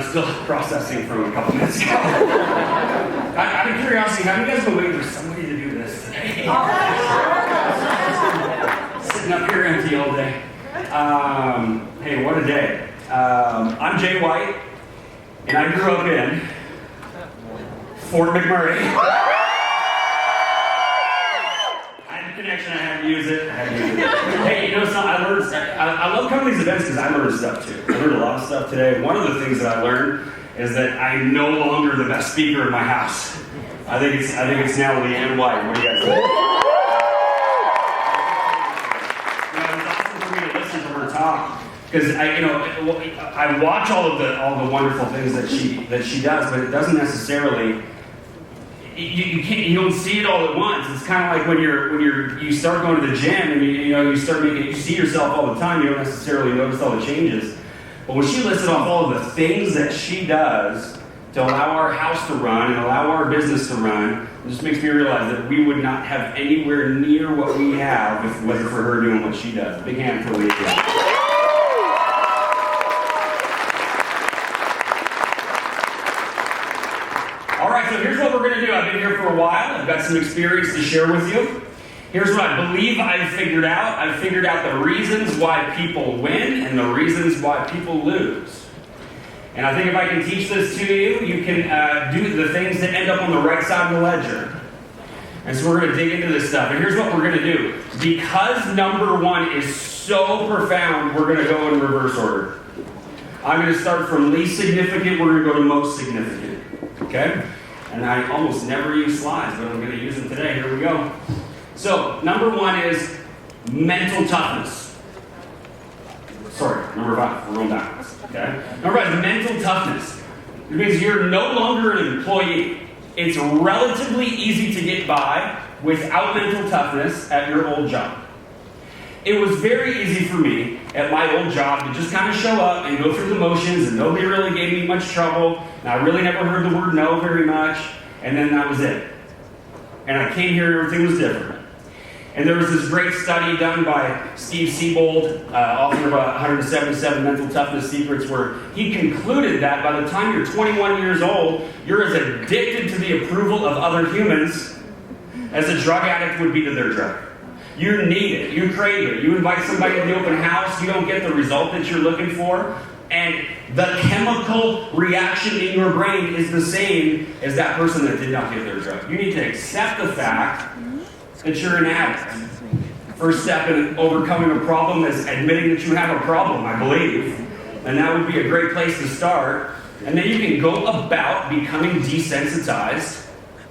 still processing from a couple minutes ago. Out of curiosity, have you guys been waiting for somebody to do this today? Sitting up here empty all day. Hey, what a day. I'm Jay White, and I grew up in Fort McMurray. Connection, I had to use it. Hey, you know something? I love coming to these events because I learned stuff too. I learned a lot of stuff today. One of the things that I learned is that I'm no longer the best speaker in my house. I think it's now Leanne White. What do you guys think? It's awesome for me to listen to her talk because I watch all the wonderful things that she does, but it doesn't necessarily. You don't see it all at once. It's kind of like when you start going to the gym and you see yourself all the time. You don't necessarily notice all the changes. But when she listed off all of the things that she does to allow our house to run and allow our business to run, it just makes me realize that we would not have anywhere near what we have if it wasn't for her doing what she does. Big hand for Leah. So here's what we're going to do. I've been here for a while. I've got some experience to share with you. Here's what I believe I've figured out. I've figured out the reasons why people win and the reasons why people lose. And I think if I can teach this to you, you can do the things that end up on the right side of the ledger. And so we're going to dig into this stuff. And here's what we're going to do. Because number one is so profound, we're going to go in reverse order. I'm going to start from least significant. We're going to go to most significant. Okay? And I almost never use slides, but I'm going to use them today. Here we go. So, number one is mental toughness. Sorry, number 5. We're going backwards. Okay? Number 5 is mental toughness. It means you're no longer an employee. It's relatively easy to get by without mental toughness at your old job. It was very easy for me at my old job to just kind of show up and go through the motions, and nobody really gave me much trouble. And I really never heard the word no very much, and then that was it. And I came here and everything was different. And there was this great study done by Steve Siebold, author of 177 Mental Toughness Secrets, where he concluded that by the time you're 21 years old, you're as addicted to the approval of other humans as a drug addict would be to their drug. You need it. You crave it. You invite somebody to the open house. You don't get the result that you're looking for. And the chemical reaction in your brain is the same as that person that did not get their drug. You need to accept the fact that you're an addict. First step in overcoming a problem is admitting that you have a problem, I believe. And that would be a great place to start. And then you can go about becoming desensitized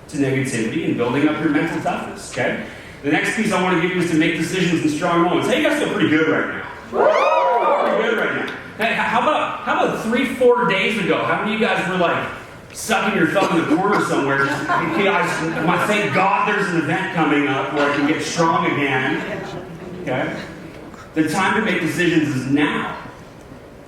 to negativity and building up your mental toughness, okay? The next piece I want to give you is to make decisions in strong moments. Hey, you guys feel pretty good right now. Pretty good right now. Hey, how about 3-4 days ago? How many of you guys were like sucking your thumb in the corner somewhere? Just, thank God there's an event coming up where I can get strong again. Okay? The time to make decisions is now.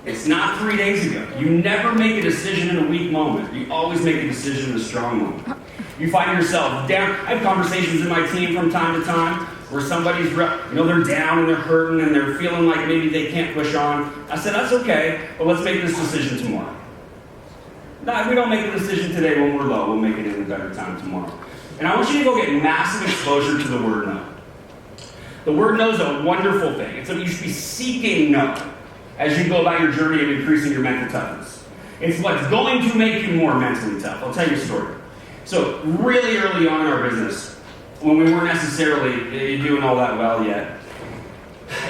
It's not 3 days ago. You never make a decision in a weak moment. You always make a decision in a strong moment. You find yourself down. I have conversations in my team from time to time where somebody's, they're down and they're hurting and they're feeling like maybe they can't push on. I said, that's okay, but let's make this decision tomorrow. No, we don't make the decision today when we're low. We'll make it in a better time tomorrow. And I want you to go get massive exposure to the word no. The word no is a wonderful thing. You should be seeking no as you go about your journey of increasing your mental toughness. It's what's going to make you more mentally tough. I'll tell you a story. So really early on in our business, when we weren't necessarily doing all that well yet,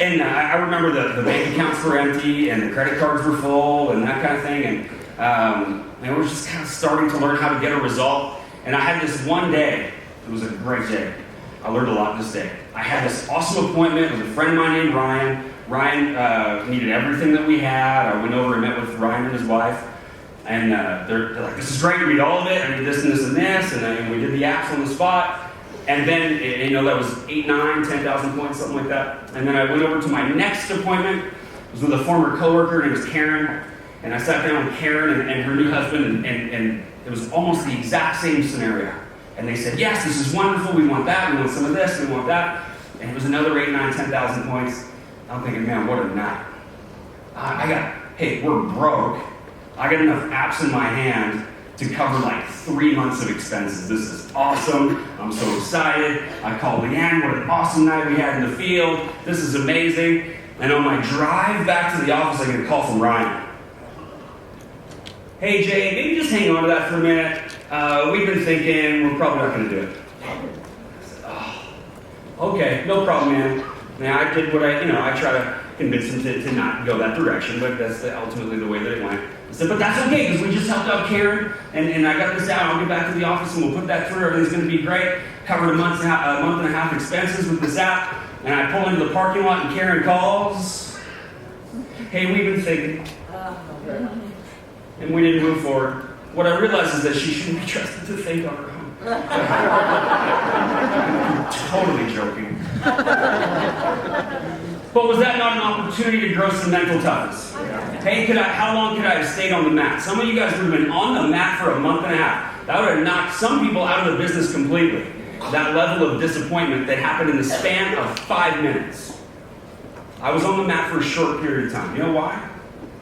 and I remember the bank accounts were empty and the credit cards were full and that kind of thing, and we were just kind of starting to learn how to get a result. And I had this one day, it was a great day. I learned a lot this day. I had this awesome appointment with a friend of mine named Ryan. Ryan needed everything that we had. I went over and met with Ryan and his wife. And they're like, this is great, read all of it, I need this and this and this, and we did the apps on the spot. And then, that was 8, 9, 10,000 points, something like that. And then I went over to my next appointment. It was with a former coworker, her name was Karen. And I sat down with Karen and her new husband, and it was almost the exact same scenario. And they said, yes, this is wonderful, we want that, we want some of this, we want that. And it was another 8, 9, 10,000 points. I'm thinking, man, what a night. Hey, we're broke. I got enough apps in my hand to cover like 3 months of expenses. This is awesome. I'm so excited. I call Leanne. What an awesome night we had in the field. This is amazing. And on my drive back to the office, I get a call from Ryan. Hey, Jay, maybe just hang on to that for a minute. We've been thinking we're probably not going to do it. I said, oh, okay, no problem, man. Now, I did what I try to convince him to not go that direction, but that's ultimately the way that it went. I said, but that's okay, because we just helped out Karen, and I got this out. I'll get back to the office, and we'll put that through. Everything's going to be great. Covered a month and a half expenses with this app, and I pull into the parking lot, and Karen calls. Hey, we've been thinking. And we didn't move forward. What I realized is that she shouldn't be trusted to think on her own. I'm totally joking. But was that not an opportunity to grow some mental toughness? Hey, how long could I have stayed on the mat? Some of you guys would have been on the mat for a month and a half. That would have knocked some people out of the business completely. That level of disappointment that happened in the span of 5 minutes. I was on the mat for a short period of time. You know why?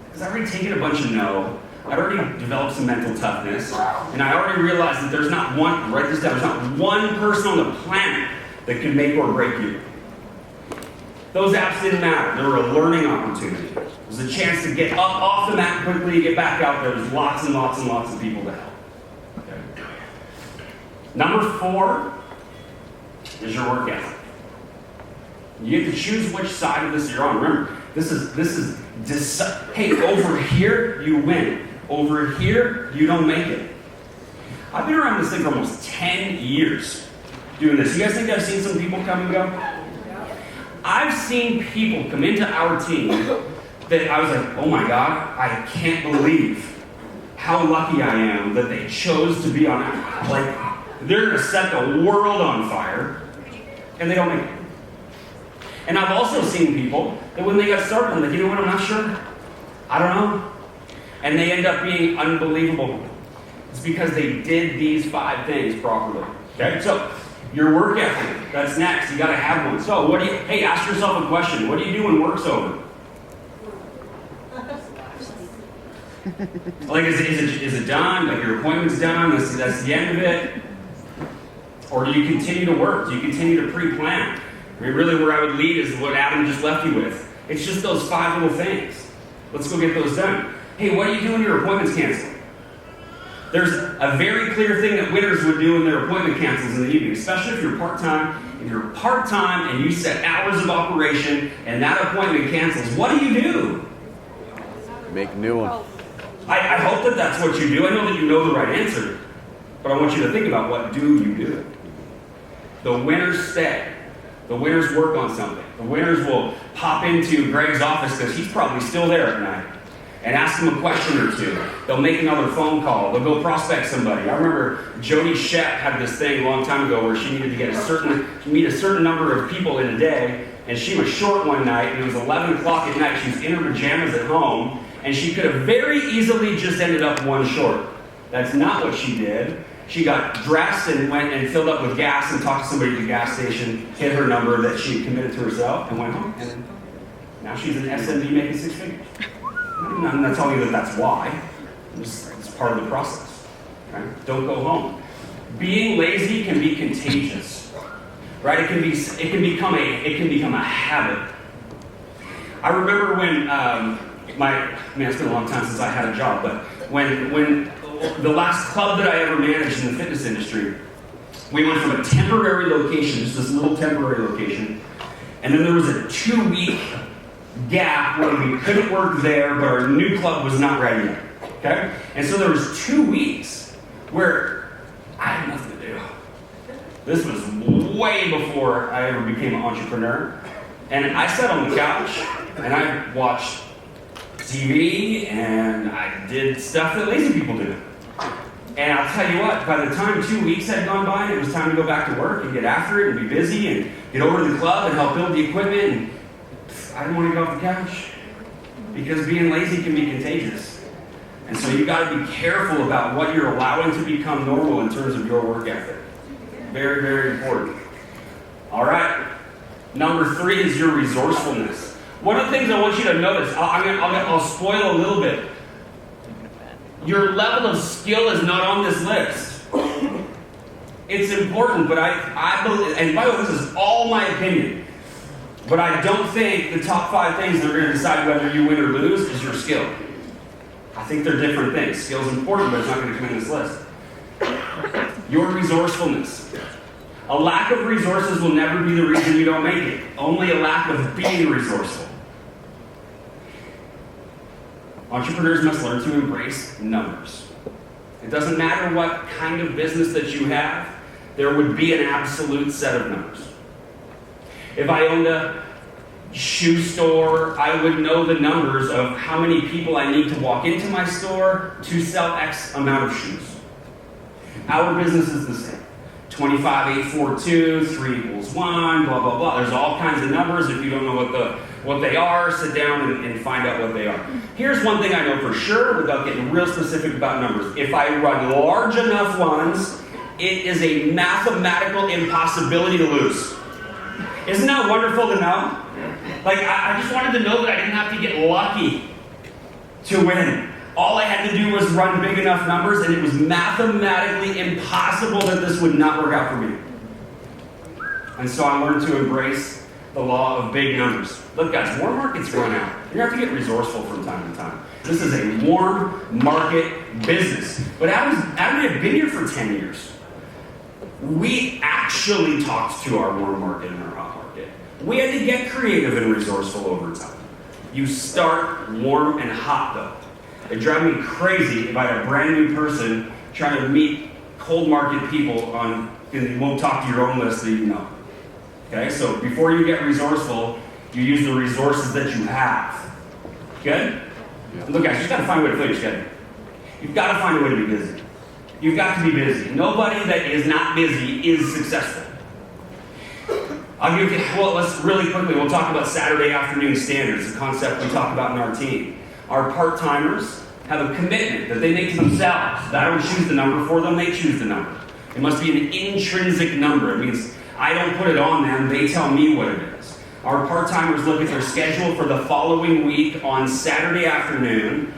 Because I'd already taken a bunch of no. I'd already developed some mental toughness. And I already realized that there's not one, write this down, there's not one person on the planet that can make or break you. Those apps didn't matter. They were a learning opportunity. It was a chance to get up off the mat quickly, get back out there. There's lots and lots and lots of people to help. Okay. Number 4 is your work ethic. You get to choose which side of this you're on. Remember, hey, over here, you win. Over here, you don't make it. I've been around this thing for almost 10 years doing this. You guys think I've seen some people come and go? I've seen people come into our team that I was like, oh my God, I can't believe how lucky I am that they chose to be on it. Like, they're going to set the world on fire, and they don't make it. And I've also seen people that when they got started, I'm like, you know what, I'm not sure. I don't know. And they end up being unbelievable. It's because they did these 5 things properly. Okay? So, your work ethic, that's next. You got to have one. So, hey, ask yourself a question. What do you do when work's over? Like, is it done? Like, your appointment's done? That's the end of it? Or do you continue to work? Do you continue to pre-plan? I mean, really, where I would lead is what Adam just left you with. It's just those 5 little things. Let's go get those done. Hey, what do you do when your appointment's canceled? There's a very clear thing that winners would do when their appointment cancels in the evening, especially if you're part-time. If you're part-time and you set hours of operation and that appointment cancels, what do? Make a new one. I hope that that's what you do. I know that you know the right answer, but I want you to think about what do you do. The winners stay. The winners work on something. The winners will pop into Greg's office because he's probably still there at night and ask him a question or two. They'll make another phone call. They'll go prospect somebody. I remember Jody Shep had this thing a long time ago where she needed to meet a certain number of people in a day, and she was short one night, and it was 11 o'clock at night. She was in her pajamas at home, and she could have very easily just ended up one short. That's not what she did. She got dressed and went and filled up with gas and talked to somebody at the gas station, hit her number that she had committed to herself, and went home. And now she's an SMD making 6 figures. I'm not telling you that that's why. It's part of the process. Okay? Don't go home. Being lazy can be contagious, right? It can become a habit. I remember when it's been a long time since I had a job, but when the last club that I ever managed in the fitness industry, we went from a temporary location, just this little temporary location, and then there was a 2-week gap where we couldn't work there, but our new club was not ready yet. Okay? And so there was 2 weeks where I had nothing to do. This was way before I ever became an entrepreneur. And I sat on the couch and I watched TV and I did stuff that lazy people do. And I'll tell you what, by the time 2 weeks had gone by and it was time to go back to work and get after it and be busy and get over to the club and help build the equipment, and I didn't want to get off the couch because being lazy can be contagious. And so you got to be careful about what you're allowing to become normal in terms of your work ethic. Very, very important. All right. Number 3 is your resourcefulness. One of the things I want you to notice, I'll spoil a little bit. Your level of skill is not on this list. It's important, but I believe, and by the way, this is all my opinion, but I don't think the top 5 things that are going to decide whether you win or lose is your skill. I think they're different things. Skill is important, but it's not going to come in this list. Your resourcefulness. A lack of resources will never be the reason you don't make it. Only a lack of being resourceful. Entrepreneurs must learn to embrace numbers. It doesn't matter what kind of business that you have, there would be an absolute set of numbers. If I owned a shoe store, I would know the numbers of how many people I need to walk into my store to sell X amount of shoes. Our business is the same. 25, 8, 4, 2, 3 equals 1, blah, blah, blah. There's all kinds of numbers. If you don't know what they are, sit down and find out what they are. Here's one thing I know for sure, without getting real specific about numbers. If I run large enough ones, it is a mathematical impossibility to lose. Isn't that wonderful to know? Like, I just wanted to know that I didn't have to get lucky to win. All I had to do was run big enough numbers, and it was mathematically impossible that this would not work out for me. And so I learned to embrace the law of big numbers. Look, guys, warm markets run out. You have to get resourceful from time to time. This is a warm market business. But Adam and I have been here for 10 years. We actually talked to our warm market and our hot market. We had to get creative and resourceful over time. You start warm and hot, though. It drives me crazy if I had a brand new person trying to meet cold market people and you won't talk to your own list that you know. Okay, so before you get resourceful, you use the resources that you have. Good? Yeah. Look, guys, you just got to find a way to fill your schedule. You've got to find a way to be busy. You've got to be busy. Nobody that is not busy is successful. Let's really quickly, we'll talk about Saturday afternoon standards, a concept we talk about in our team. Our part-timers have a commitment that they make to themselves. I don't choose the number for them, they choose the number. It must be an intrinsic number. It means I don't put it on them, they tell me what it is. Our part-timers look at their schedule for the following week on Saturday afternoon,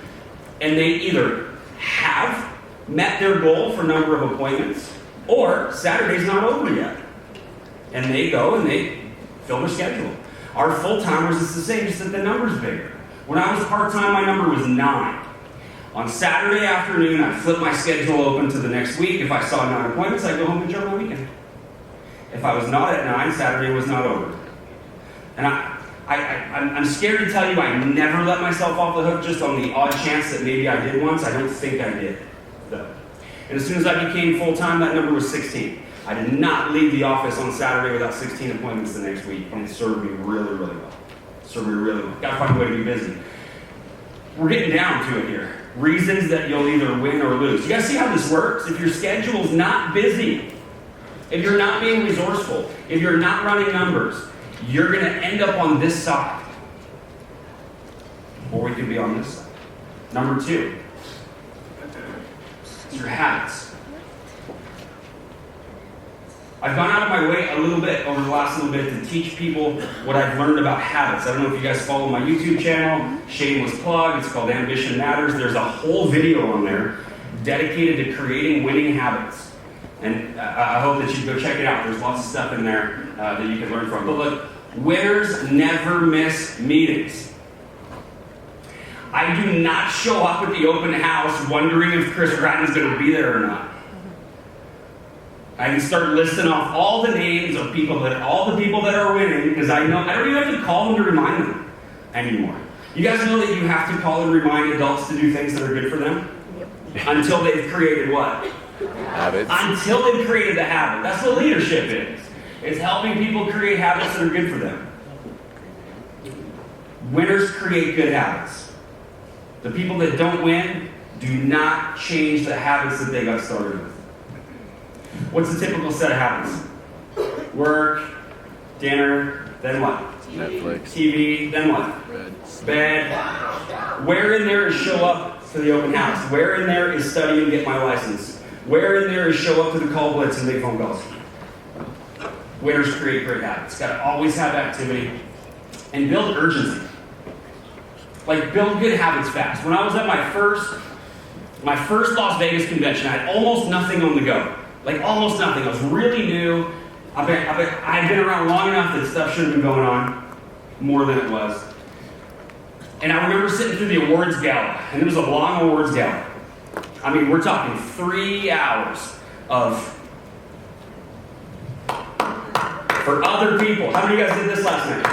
and they either have met their goal for number of appointments, or Saturday's not over yet. And they go and they fill their schedule. Our full-timers, it's the same, just that the number's bigger. When I was part-time, my number was 9. On Saturday afternoon, I'd flip my schedule open to the next week. If I saw 9 appointments, I'd go home and enjoy my weekend. If I was not at 9, Saturday was not over. And I'm scared to tell you I never let myself off the hook just on the odd chance that maybe I did once. I don't think I did, though. And as soon as I became full-time, that number was 16. I did not leave the office on Saturday without 16 appointments the next week, and it served me really, really well. Served me really well. Got to find a way to be busy. We're getting down to it here. Reasons that you'll either win or lose. You guys see how this works? If your schedule's not busy, if you're not being resourceful, if you're not running numbers, you're going to end up on this side. Or we could be on this side. Number 2, it's your habits. I've gone out of my way a little bit over the last little bit to teach people what I've learned about habits. I don't know if you guys follow my YouTube channel, shameless plug, it's called Ambition Matters. There's a whole video on there dedicated to creating winning habits. And I hope that you go check it out. There's lots of stuff in there that you can learn from. But look, winners never miss meetings. I do not show up at the open house wondering if Chris Gratton's going to be there or not. I can start listing off all the names of all the people that are winning, because I don't even have to call them to remind them anymore. You guys know that you have to call and remind adults to do things that are good for them? Yep. Until they've created what? Habits. Until they've created the habit. That's what leadership is. It's helping people create habits that are good for them. Winners create good habits. The people that don't win do not change the habits that they got started with. What's the typical set of habits? Work, dinner, then what? Netflix. TV, then what? Bed. Where in there is show up for the open house? Where in there is study and get my license? Where in there is show up to the call blitz and make phone calls? Winners create great habits. Got to always have activity and build urgency. Like, build good habits fast. When I was at my first My first Las Vegas convention, I had almost nothing on the go. Like almost nothing. I was really new. I'd been around long enough that stuff should have been going on more than it was. And I remember sitting through the awards gala, and it was a long awards gala. I mean, we're talking 3 hours of for other people. How many of you guys did this last night?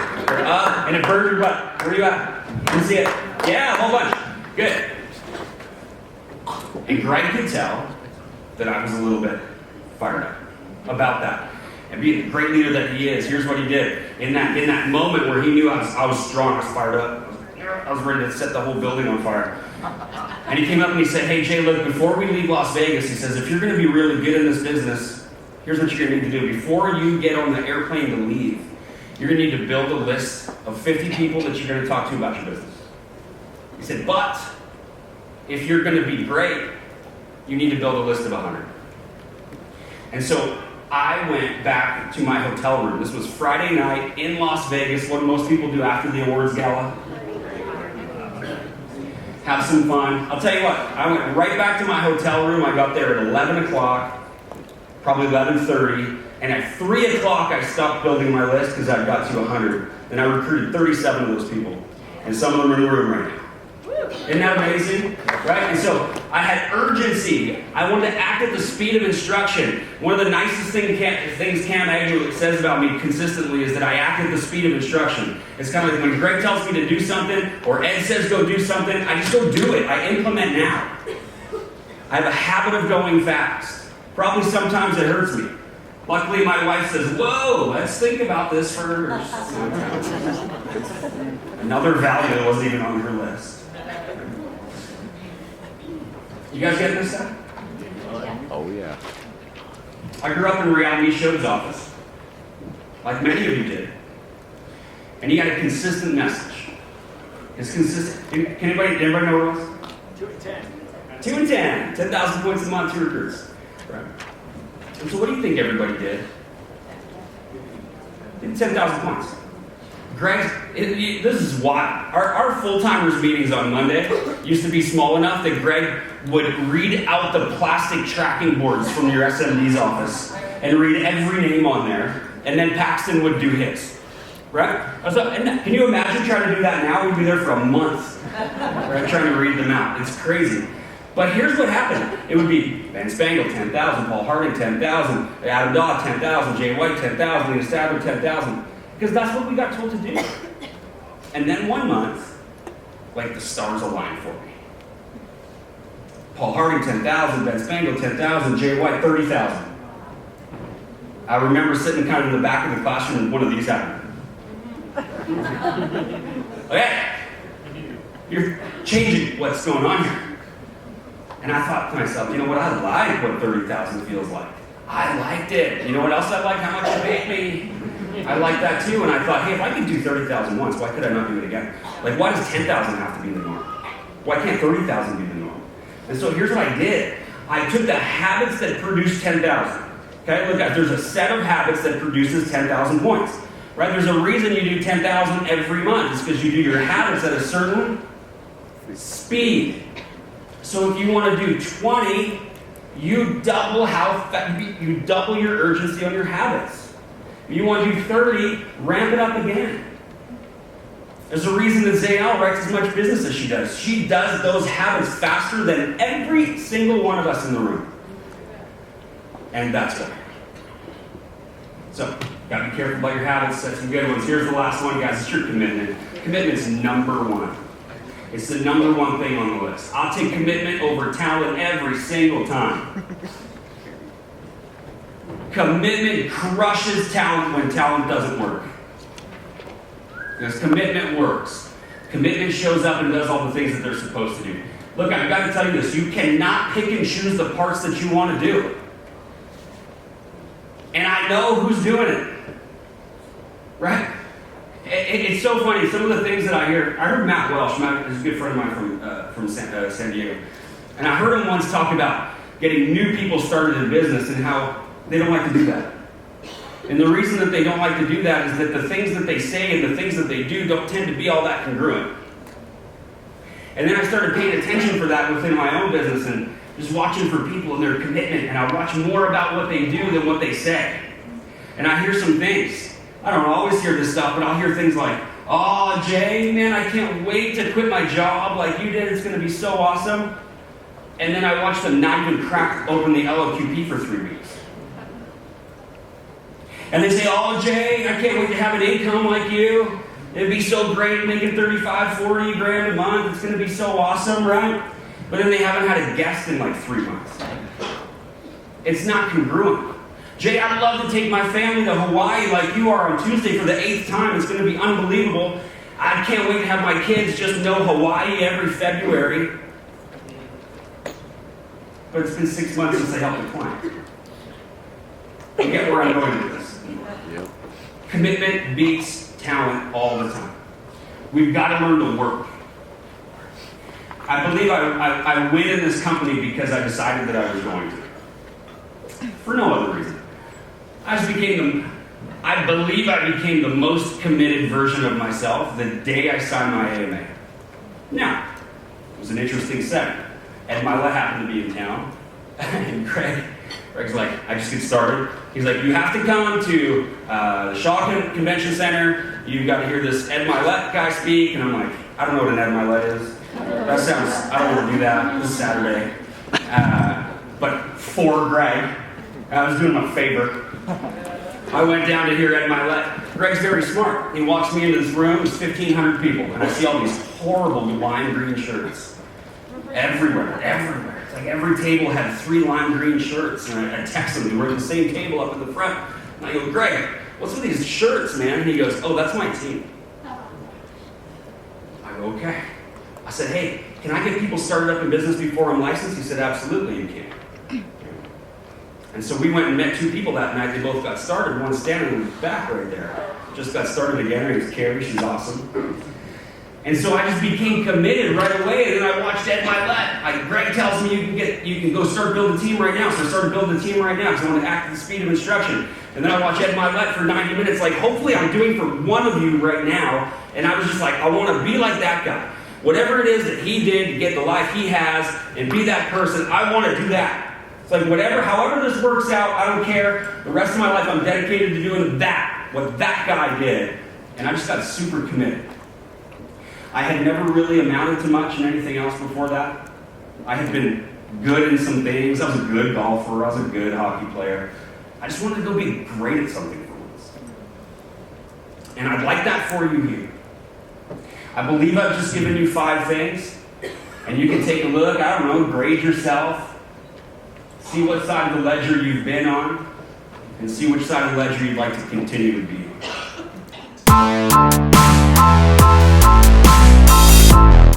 And it burned your butt. Where are you at? Can you see it? Yeah, a whole bunch. Good. And Greg could tell that I was a little bit fired up about that. And being the great leader that he is, here's what he did. In that moment where he knew I was strong, I was fired up, I was ready to set the whole building on fire. And he came up and he said, hey Jay, look, before we leave Las Vegas, he says, if you're going to be really good in this business, here's what you're going to need to do. Before you get on the airplane to leave, you're going to need to build a list of 50 people that you're going to talk to about your business. He said, but if you're going to be great, you need to build a list of 100. And so I went back to my hotel room. This was Friday night in Las Vegas. What do most people do after the awards gala? Have some fun. I'll tell you what, I went right back to my hotel room. I got there at 11 o'clock, probably 11:30. And at 3 o'clock, I stopped building my list because I got to 100. And I recruited 37 of those people. And some of them are in the room right now. Isn't that amazing? Right? And so I had urgency. I wanted to act at the speed of instruction. One of the nicest things Cam Agnew says about me consistently is that I act at the speed of instruction. It's kind of like when Greg tells me to do something, or Ed says go do something, I just go do it. I implement now. I have a habit of going fast. Probably sometimes it hurts me. Luckily, my wife says, whoa, let's think about this first. Another value that wasn't even on her list. You guys getting this stuff? Oh, yeah. I grew up in a reality show's office, like many of you did. And he had a consistent message. It's consistent. Can anybody know what it was? 2 and 10. 2 and 10. 10,000 points a month, 2 recruits. Right. And so what do you think everybody did? They did 10,000 points. This is why. Our full-timers meetings on Monday used to be small enough that Greg would read out the plastic tracking boards from your SMD's office and read every name on there, and then Paxton would do his. Right? And can you imagine trying to do that now? We'd be there for a month, right, trying to read them out. It's crazy. But here's what happened. It would be Ben Spangle, 10,000, Paul Harding, 10,000, Adam Dodd, 10,000, Jay White, 10,000, Lena Stadler, 10,000. Because that's what we got told to do. And then one month, like the stars aligned for me. Paul Harding, 10,000, Ben Spangle, 10,000, Jay White, 30,000. I remember sitting kind of in the back of the classroom and one of these happened. Okay, you're changing what's going on here. And I thought to myself, you know what, I like what 30,000 feels like. I liked it. You know what else I liked? How much it made me. I liked that too, and I thought, hey, if I could do 30,000 once, why could I not do it again? Like, why does 10,000 have to be the norm? Why can't 30,000 be the norm? And so here's what I did. I took the habits that produce 10,000. Okay, look, guys, there's a set of habits that produces 10,000 points. Right? There's a reason you do 10,000 every month. It's because you do your habits at a certain speed. So if you want to do 20, you double your urgency on your habits. If you want to do 30, ramp it up again. There's a reason that Zaynel writes as much business as she does. She does those habits faster than every single one of us in the room. And that's why. So, gotta be careful about your habits. Set some good ones. Here's the last one, guys. It's your commitment. Commitment's number one. It's the number one thing on the list. I'll take commitment over talent every single time. Commitment crushes talent when talent doesn't work. Because commitment works. Commitment shows up and does all the things that they're supposed to do. Look, I've got to tell you this. You cannot pick and choose the parts that you want to do. And I know who's doing it. Right? It's so funny. Some of the things that I heard Matt Welsh. Matt is a good friend of mine from San Diego. And I heard him once talk about getting new people started in business and how they don't like to do that. And the reason that they don't like to do that is that the things that they say and the things that they do don't tend to be all that congruent. And then I started paying attention for that within my own business and just watching for people and their commitment. And I watch more about what they do than what they say. And I hear some things. I don't always hear this stuff, but I'll hear things like, "Oh, Jay, man, I can't wait to quit my job like you did. It's going to be so awesome." And then I watch them not even crack open the LOQP for 3 weeks. And they say, "Oh, Jay, I can't wait to have an income like you. It'd be so great making 35, 40 grand a month. It's going to be so awesome, right?" But then they haven't had a guest in like 3 months. It's not congruent. "Jay, I'd love to take my family to Hawaii like you are on Tuesday for the 8th time. It's going to be unbelievable. I can't wait to have my kids just know Hawaii every February." But it's been 6 months since I helped a client. You get where I'm going with this. Yep. Commitment beats talent all the time. We've got to learn to work. I believe I win in this company because I decided that I was going to. For no other reason. I believe I became the most committed version of myself the day I signed my AMA. Now, it was an interesting setting. Ed Milet happened to be in town. And Greg's like, "I just get started." He's like, "You have to come to the Shaw Convention Center. You've got to hear this Ed Milet guy speak." And I'm like, "I don't know what an Ed Milet is. That sounds, I don't want to do that. This is Saturday." But for Greg, I was doing him a favor. I went down to hear Ed Milet. Greg's very smart. He walks me into this room. There's 1,500 people. And I see all these horrible lime green shirts. Everywhere. It's like every table had 3 lime green shirts. And I text him. We're at the same table up in the front. And I go, "Greg, what's with these shirts, man?" And he goes, "Oh, that's my team." I go, "Okay." I said, "Hey, can I get people started up in business before I'm licensed?" He said, "Absolutely, you can." And so we went and met 2 people that night. They both got started. One standing in the back right there. Just got started again. Her name's Carrie. She's awesome. And so I just became committed right away. And then I watched Ed Milet. Greg tells me you can go start building a team right now. So I started building a team right now because I want to act at the speed of instruction. And then I watched Ed Milet for 90 minutes. Like, hopefully I'm doing for one of you right now. And I was just like, I want to be like that guy. Whatever it is that he did to get the life he has and be that person, I want to do that. It's like however this works out, I don't care. The rest of my life I'm dedicated to doing that, what that guy did. And I just got super committed. I had never really amounted to much in anything else before that. I had been good in some things. I was a good golfer. I was a good hockey player. I just wanted to go be great at something for once. And I'd like that for you here. I believe I've just given you 5 things. And you can take a look, I don't know, grade yourself. See what side of the ledger you've been on. And see which side of the ledger you'd like to continue to be on.